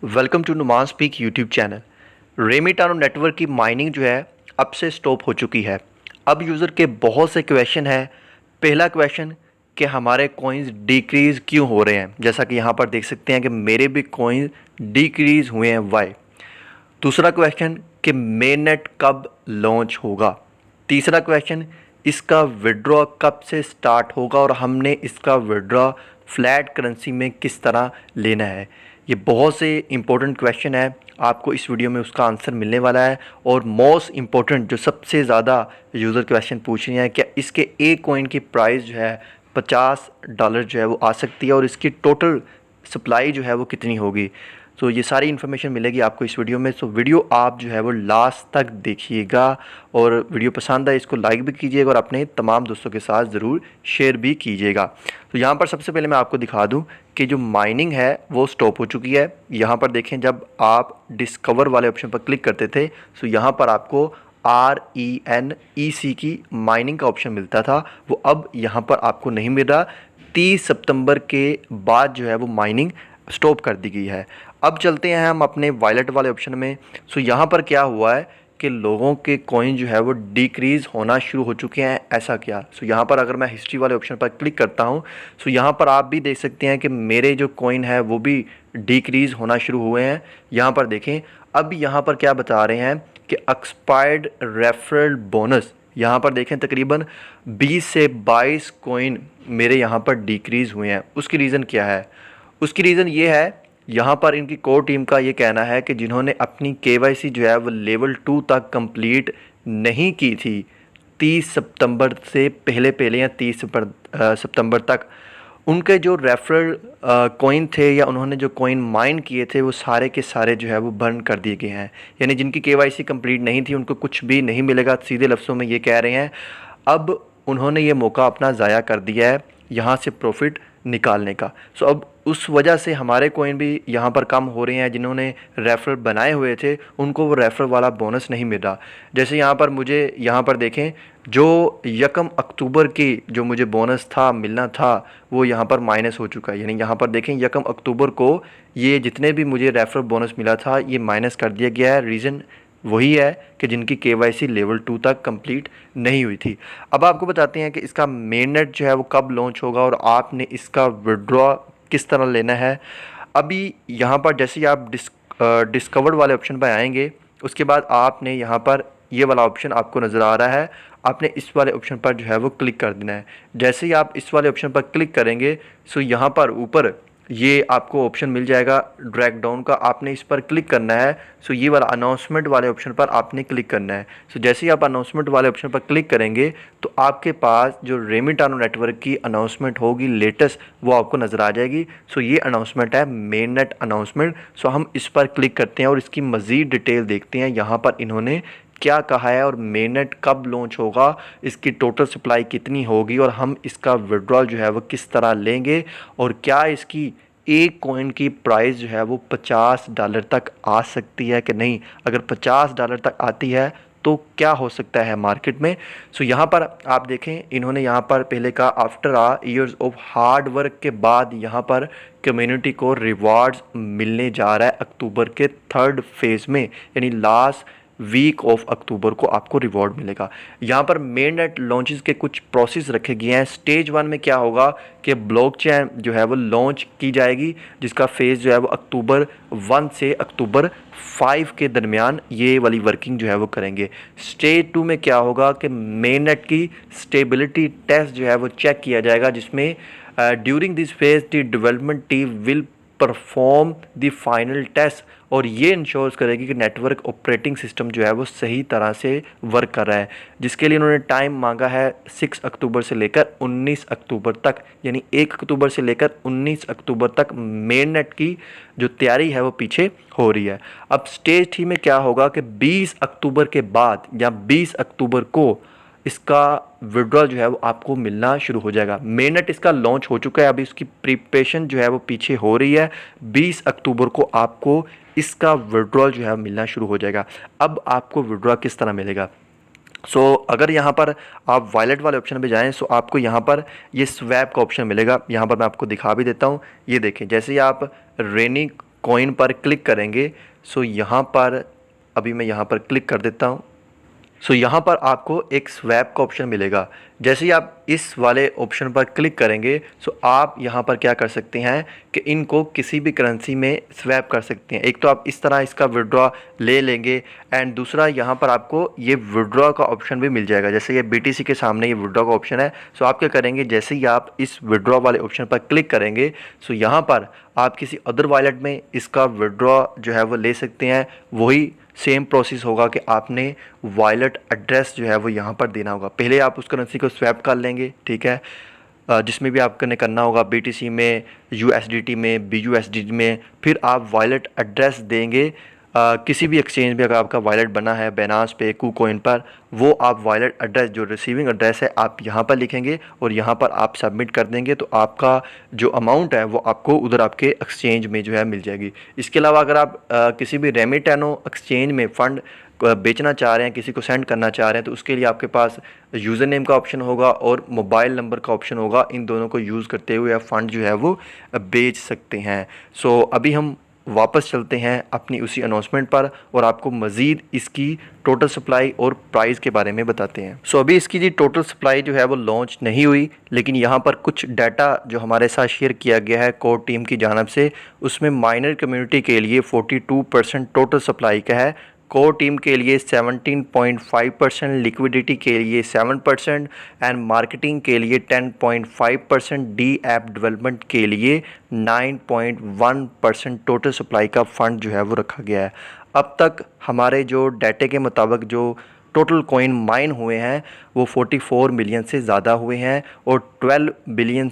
Welcome to Numan speak YouTube channel. Remitano network की mining जो है अब से स्टॉप हो चुकी है। अब यूज़र के बहुत से क्वेश्चन है। पहला क्वेश्चन कि हमारे कॉइन्स डिक्रीज़ क्यों हो रहे हैं, जैसा कि यहाँ पर देख सकते हैं कि मेरे भी कॉइन्स डिक्रीज़ हुए हैं वाई। दूसरा क्वेश्चन कि मेन नेट कब लॉन्च होगा। तीसरा क्वेश्चन इसका विड्रॉ कब से स्टार्ट होगा और हमने इसका विड्रॉ फ्लैट करेंसी में किस तरह लेना है। ये बहुत से इंपॉर्टेंट क्वेश्चन है, आपको इस वीडियो में उसका आंसर मिलने वाला है। और मोस्ट इम्पॉर्टेंट जो सबसे ज़्यादा यूज़र क्वेश्चन पूछ रहे हैं, क्या इसके एक कॉइन की प्राइस जो है $50 जो है वो आ सकती है और इसकी टोटल सप्लाई जो है वो कितनी होगी। तो ये सारी इन्फॉर्मेशन मिलेगी आपको इस वीडियो में। सो वीडियो आप जो है वो लास्ट तक देखिएगा और वीडियो पसंद आए इसको लाइक भी कीजिएगा और अपने तमाम दोस्तों के साथ ज़रूर शेयर भी कीजिएगा। तो यहाँ पर सबसे पहले मैं आपको दिखा दूँ कि जो माइनिंग है वो स्टॉप हो चुकी है। यहाँ पर देखें, जब आप डिस्कवर वाले ऑप्शन पर क्लिक करते थे तो यहाँ पर आपको RENEC की माइनिंग का ऑप्शन मिलता था, वो अब यहाँ पर आपको नहीं मिल रहा। 30 सितंबर के बाद जो है वो माइनिंग स्टॉप कर दी गई है। अब चलते हैं हम अपने वॉलेट वाले ऑप्शन में। सो यहाँ पर क्या हुआ है कि लोगों के कॉइन जो है वो डिक्रीज़ होना शुरू हो चुके हैं। ऐसा क्या? सो यहाँ पर अगर मैं हिस्ट्री वाले ऑप्शन पर क्लिक करता हूँ सो यहाँ पर आप भी देख सकते हैं कि मेरे जो कॉइन है वो भी डिक्रीज़ होना शुरू हुए हैं। यहाँ पर देखें, अब यहाँ पर क्या बता रहे हैं कि एक्सपायर्ड रेफरल बोनस, यहाँ पर देखें तकरीबन 20 से 22 कॉइन मेरे यहाँ पर डिक्रीज़ हुए हैं। उसकी रीज़न क्या है? उसकी रीज़न ये है, यहाँ पर इनकी कोर टीम का ये कहना है कि जिन्होंने अपनी KYC जो है वो लेवल 2 तक कंप्लीट नहीं की थी 30 सितंबर से पहले या 30 सितंबर तक, उनके जो रेफरल कॉइन थे या उन्होंने जो कॉइन माइन किए थे वो सारे के सारे जो है वो बर्न कर दिए गए हैं। यानी जिनकी KYC कंप्लीट नहीं थी उनको कुछ भी नहीं मिलेगा, सीधे लफ्ज़ों में ये कह रहे हैं। अब उन्होंने ये मौका अपना ज़ाया कर दिया है यहाँ से प्रॉफिट निकालने का। सो अब उस वजह से हमारे कॉइन भी यहाँ पर कम हो रहे हैं। जिन्होंने रेफरल बनाए हुए थे उनको वो रेफरल वाला बोनस नहीं मिल रहा। जैसे यहाँ पर मुझे यहाँ पर देखें, जो 1 अक्टूबर की जो मुझे बोनस था मिलना था वो यहाँ पर माइनस हो चुका है। यानी यहाँ पर देखें 1 अक्टूबर को ये जितने भी मुझे रेफरल बोनस मिला था ये माइनस कर दिया गया है। रीज़न वही है कि जिनकी KYC लेवल 2 तक कंप्लीट नहीं हुई थी। अब आपको बताते हैं कि इसका मेन नेट जो है वो कब लॉन्च होगा और आपने इसका विड्रॉ किस तरह लेना है। अभी यहाँ पर जैसे ही आप डिस्कवर्ड वाले ऑप्शन पर आएंगे उसके बाद आपने यहाँ पर ये वाला ऑप्शन आपको नज़र आ रहा है, आपने इस वाले ऑप्शन पर जो है वो क्लिक कर देना है। जैसे ही आप इस वाले ऑप्शन पर क्लिक करेंगे सो यहाँ पर ऊपर ये आपको ऑप्शन मिल जाएगा ड्रैग डाउन का, आपने इस पर क्लिक करना है। सो ये वाला अनाउंसमेंट वाले ऑप्शन पर आपने क्लिक करना है। सो जैसे ही आप अनाउंसमेंट वाले ऑप्शन पर क्लिक करेंगे तो आपके पास जो रेमिटानो नेटवर्क की अनाउंसमेंट होगी लेटेस्ट वो आपको नज़र आ जाएगी। सो ये अनाउंसमेंट है मेन नेट अनाउंसमेंट। सो हम इस पर क्लिक करते हैं और इसकी मज़ीद डिटेल देखते हैं यहाँ पर इन्होंने क्या कहा है और मेन नेट कब लॉन्च होगा, इसकी टोटल सप्लाई कितनी होगी और हम इसका विड्रॉल जो है वो किस तरह लेंगे और क्या इसकी एक कॉइन की प्राइस जो है वो $50 तक आ सकती है कि नहीं। अगर $50 तक आती है तो क्या हो सकता है मार्केट में। सो यहाँ पर आप देखें, इन्होंने यहाँ पर पहले कहा after years of hard work के बाद यहाँ पर कम्युनिटी को रिवॉर्ड्स मिलने जा रहा है अक्टूबर के 3rd फेज़ में, यानी लास्ट वीक ऑफ अक्टूबर को आपको रिवॉर्ड मिलेगा। यहाँ पर मेन नेट लॉन्चेस के कुछ प्रोसेस रखे गए हैं। स्टेज 1 में क्या होगा कि ब्लॉकचेन जो है वो लॉन्च की जाएगी, जिसका फेज़ जो है वो अक्टूबर 1 से अक्टूबर 5 के दरमियान ये वाली वर्किंग जो है वो करेंगे। स्टेज 2 में क्या होगा कि मेन नेट की स्टेबिलिटी टेस्ट जो है वो चेक किया जाएगा, जिसमें during this phase the development team will perform the final test और ये इंश्योर करेगी कि नेटवर्क ऑपरेटिंग सिस्टम जो है वो सही तरह से वर्क कर रहा है, जिसके लिए उन्होंने टाइम मांगा है 6 अक्टूबर से लेकर 19 अक्टूबर तक। यानी 1 अक्टूबर से लेकर 19 अक्टूबर तक मेन नेट की जो तैयारी है वो पीछे हो रही है। अब स्टेज 3 में क्या होगा कि 20 अक्टूबर के बाद या 20 अक्टूबर को इसका विड्रॉल जो है वो आपको मिलना शुरू हो जाएगा। मेन नेट इसका लॉन्च हो चुका है, अभी इसकी प्रिपरेशन जो है वो पीछे हो रही है। 20 अक्टूबर को आपको इसका विड्रॉल जो है मिलना शुरू हो जाएगा। अब आपको विड्रॉल किस तरह मिलेगा? अगर यहाँ पर आप वॉलेट वाले ऑप्शन पे जाएं तो आपको यहाँ पर ये स्वैप का ऑप्शन मिलेगा। यहाँ पर मैं आपको दिखा भी देता हूँ। ये देखें, जैसे ही आप कॉइन पर क्लिक करेंगे, सो यहाँ पर अभी मैं यहाँ पर क्लिक कर देता हूँ। सो यहाँ पर आपको एक स्वैप का ऑप्शन मिलेगा। जैसे ही आप इस वाले ऑप्शन पर क्लिक करेंगे, सो आप यहाँ पर क्या कर सकते हैं कि इनको किसी भी करेंसी में स्वैप कर सकते हैं। एक तो आप इस तरह इसका विड्रॉ ले लेंगे, एंड दूसरा यहाँ पर आपको ये विड्रॉ का ऑप्शन भी मिल जाएगा। जैसे ये BTC के सामने ये विड्रॉ का ऑप्शन है, सो आप क्या करेंगे, जैसे ही आप इस विड्रॉ वाले ऑप्शन पर क्लिक करेंगे, सो यहाँ पर आप किसी अदर वॉलेट में इसका विड्रॉ जो है वो ले सकते हैं। वही सेम प्रोसेस होगा कि आपने वॉलेट एड्रेस जो है वो यहाँ पर देना होगा। पहले आप उस करेंसी को स्वैप कर लेंगे, ठीक है, जिसमें भी आपने करना होगा, BTC में, USDT में, BUSD में। फिर आप वॉलेट एड्रेस देंगे किसी भी एक्सचेंज में। अगर आपका वॉलेट बना है Binance पे, KuCoin पर, वो आप वॉलेट एड्रेस जो रिसीविंग एड्रेस है आप यहाँ पर लिखेंगे और यहाँ पर आप सबमिट कर देंगे, तो आपका जो अमाउंट है वो आपको उधर आपके एक्सचेंज में जो है मिल जाएगी। इसके अलावा अगर आप किसी भी रेमिटेनो एक्सचेंज में फ़ंड बेचना चाह रहे हैं, किसी को सेंड करना चाह रहे हैं, तो उसके लिए आपके पास यूज़र नेम का ऑप्शन होगा और मोबाइल नंबर का ऑप्शन होगा। इन दोनों को यूज़ करते हुए आप फ़ंड जो है वो बेच सकते हैं। सो अभी हम वापस चलते हैं अपनी उसी अनाउंसमेंट पर और आपको मज़ीद इसकी टोटल सप्लाई और प्राइस के बारे में बताते हैं। सो अभी इसकी जी टोटल सप्लाई जो है वो लॉन्च नहीं हुई, लेकिन यहाँ पर कुछ डाटा जो हमारे साथ शेयर किया गया है कोर टीम की जानिब से, उसमें माइनर कम्युनिटी के लिए 42% टोटल सप्लाई का है, कोर टीम के लिए 17.5%, लिक्विडिटी के लिए 7% एंड मार्केटिंग के लिए 10.5%, डी ऐप डेवलपमेंट के लिए 9.1% टोटल सप्लाई का फ़ंड जो है वो रखा गया है। अब तक हमारे जो डाटे के मुताबिक जो टोटल कॉइन माइन हुए हैं वो 44 मिलियन से ज़्यादा हुए हैं और 12 मिलियन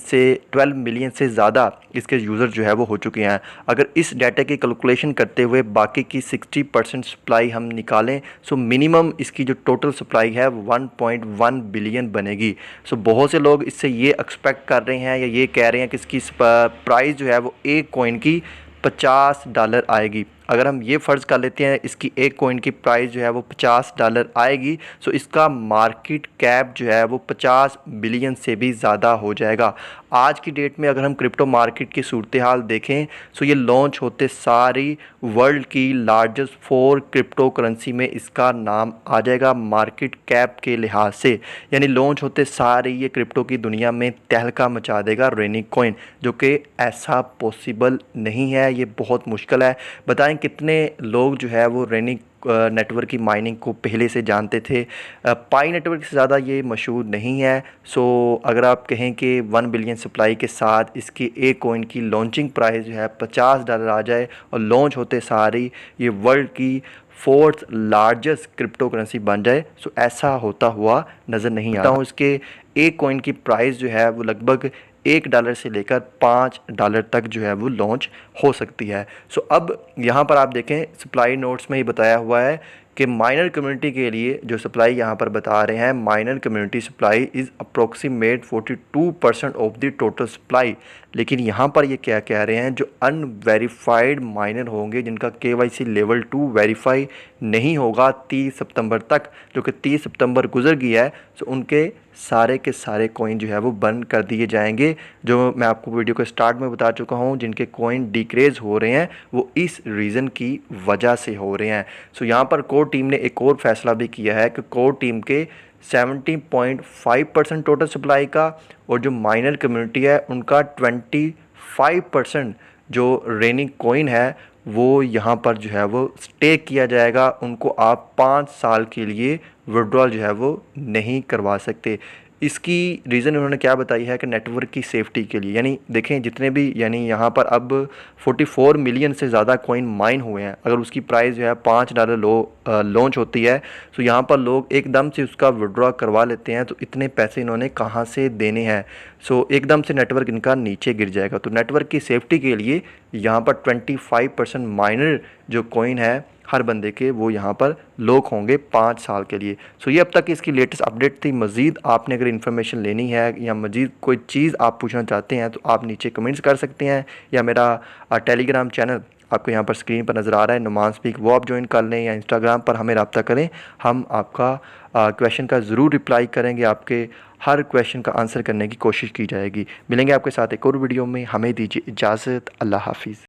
से ज़्यादा इसके यूज़र जो है वो हो चुके हैं। अगर इस डाटा की कैलकुलेशन करते हुए बाकी की 60% सप्लाई हम निकालें, सो मिनिमम इसकी जो टोटल सप्लाई है 1.1 बिलियन बनेगी। सो बहुत से लोग इससे ये एक्सपेक्ट कर रहे हैं या ये कह रहे हैं कि इसकी प्राइस जो है वो एक कॉइन की $50 आएगी। अगर हम ये फ़र्ज़ कर लेते हैं इसकी एक कॉइन की प्राइस जो है वो $50 आएगी, सो इसका मार्केट कैप जो है वो 50 बिलियन से भी ज़्यादा हो जाएगा। आज की डेट में अगर हम क्रिप्टो मार्केट की सूरत हाल देखें, सो ये लॉन्च होते सारी वर्ल्ड की लार्जेस्ट 4 क्रिप्टो करेंसी में इसका नाम आ जाएगा मार्केट कैप के लिहाज से। यानी लॉन्च होते सारे ये क्रिप्टो की दुनिया में तहलका मचा देगा रेनिक कॉइन, जो कि ऐसा पॉसिबल नहीं है, ये बहुत मुश्किल है। बताएं कितने लोग जो है वो रेनिक नेटवर्क की माइनिंग को पहले से जानते थे। पाई नेटवर्क से ज़्यादा ये मशहूर नहीं है। सो अगर आप कहें कि 1 बिलियन सप्लाई के साथ इसकी एक कॉइन की लॉन्चिंग प्राइस जो है $50 आ जाए और लॉन्च होते सारी ये वर्ल्ड की 4th लार्जेस्ट क्रिप्टो करेंसी बन जाए, सो ऐसा होता हुआ नज़र नहीं आता हूँ। इसके एक कॉइन की प्राइस जो है वो लगभग $1 से लेकर $5 तक जो है वो लॉन्च हो सकती है। सो अब यहाँ पर आप देखें सप्लाई नोट्स में ही बताया हुआ है कि माइनर कम्युनिटी के लिए जो सप्लाई यहाँ पर बता रहे हैं, minor community supply is approximate 42% of the total supply. लेकिन यहाँ पर ये क्या कह रहे हैं, जो अनवेरीफाइड माइनर होंगे जिनका KYC लेवल 2 वेरीफाई नहीं होगा 30 सितंबर तक, जो कि 30 सितंबर गुजर गया है, तो उनके सारे के सारे कॉइन जो है वो बंद कर दिए जाएंगे। जो मैं आपको वीडियो के स्टार्ट में बता चुका हूँ, जिनके कॉइन डिक्रीज हो रहे हैं वो इस रीज़न की वजह से हो रहे हैं। सो यहाँ पर कोर टीम ने एक और फैसला भी किया है कि कोर टीम के 70.5% टोटल सप्लाई का और जो माइनर कम्युनिटी है उनका 25% जो रेनिंग कॉइन है वो यहाँ पर जो है वो स्टेक किया जाएगा। उनको आप 5 साल के लिए विड्रॉल जो है वो नहीं करवा सकते। इसकी रीज़न उन्होंने क्या बताई है कि नेटवर्क की सेफ्टी के लिए। यानी देखें जितने भी, यानी यहाँ पर अब 44 मिलियन से ज़्यादा कॉइन माइन हुए हैं। अगर उसकी प्राइस जो है $5 लॉन्च होती है, तो यहाँ पर लोग एकदम से उसका विड्रॉ करवा लेते हैं, तो इतने पैसे इन्होंने कहाँ से देने हैं। सो एकदम से नेटवर्क इनका नीचे गिर जाएगा। तो नेटवर्क की सेफ्टी के लिए यहाँ पर 25% माइनर जो कॉइन है हर बंदे के, वो यहाँ पर लॉक होंगे 5 साल के लिए। सो ये अब तक इसकी लेटेस्ट अपडेट थी। मज़ीद आपने अगर इन्फॉर्मेशन लेनी है या मज़ीद कोई चीज़ आप पूछना चाहते हैं तो आप नीचे कमेंट्स कर सकते हैं, या मेरा टेलीग्राम चैनल आपको यहाँ पर स्क्रीन पर नज़र आ रहा है, नुमान स्पीक, वो आप ज्वाइन कर लें, या इंस्टाग्राम पर हमें रब्ता करें। हम आपका क्वेश्चन का ज़रूर रिप्लाई करेंगे, आपके हर क्वेश्चन का आंसर करने की कोशिश की जाएगी। मिलेंगे आपके साथ एक और वीडियो में। हमें दीजिए इजाज़त। अल्लाह हाफिज़।